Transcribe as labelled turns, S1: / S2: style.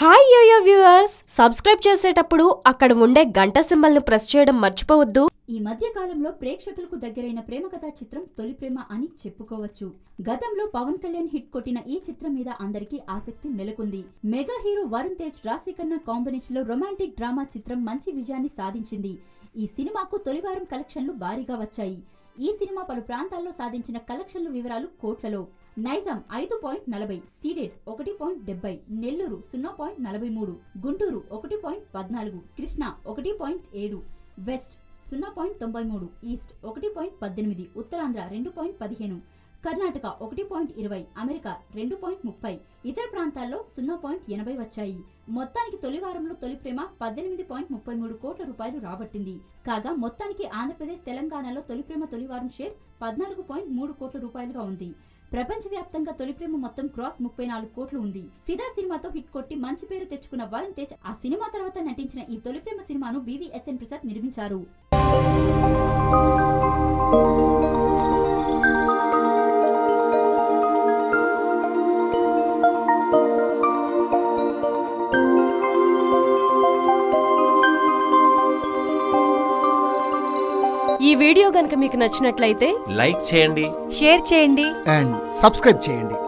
S1: Hi yo-yo viewers, subscribe చేసేటప్పుడు అక్కడ ఉండే గంట సింబల్ ను ప్రెస్ చేయడం మర్చిపోవద్దు.
S2: ఈ మధ్య కాలంలో ప్రేక్షకులకు దగ్గరైన ప్రేమ కథా చిత్రం తొలి ప్రేమ అని చెప్పుకోవచ్చు. గతంలో పవన్ కళ్యాణ్ హిట్ కొట్టిన ఈ చిత్రం మీద అందరికీ ఆసక్తి నెలకొంది. మెగా హీరో వరుణ్ తేజ్, రాశి ఖన్నా కాంబినేషన్ లో రొమాంటిక్ డ్రామా చిత్రం మంచి విజయాన్ని సాధించింది. ఈ సినిమాకు తొలివారం కలెక్షన్లు భారీగా వచ్చాయి. ఈ సినిమా పలు ప్రాంతాల్లో సాధించిన కలెక్షన్లు వివరాలు కోట్లలో. Nizam 5.40, ceded 1.70, Nellore 0.43, Guntur 1.14, Krishna 1.7, west 0.93, east 1.18, Uttarandhra 2.15, Karnataka 1.20, America 2.30, ఇతర ప్రాంతాల్లో 0.80 వచ్చాయి. మొత్తానికి తొలి వారంలో తొలి ప్రేమ 18.33 కోట్ల రూపాయలు రాబట్టింది. కాగా మొత్తానికి ఆంధ్రప్రదేశ్, తెలంగాణలో తొలి ప్రేమ తొలి వారం షేర్ 14.3 కోట్ల రూపాయలుగా ఉంది. ప్రపంచవ్యాప్తంగా తొలి ప్రేమ మొత్తం క్రాస్ 34 కోట్లు ఉంది. ఫిదా సినిమాతో హిట్ కొట్టి మంచి పేరు తెచ్చుకున్న వరుణ్ తేజ్ ఆ సినిమా తర్వాత నటించిన ఈ తొలి ప్రేమ సినిమాను BVSN ప్రసాద్ నిర్మించారు.
S1: ఈ వీడియో గనుక మీకు నచ్చినట్లయితే
S3: లైక్ చేయండి,
S4: షేర్ చేయండి
S5: అండ్ సబ్స్క్రైబ్ చేయండి.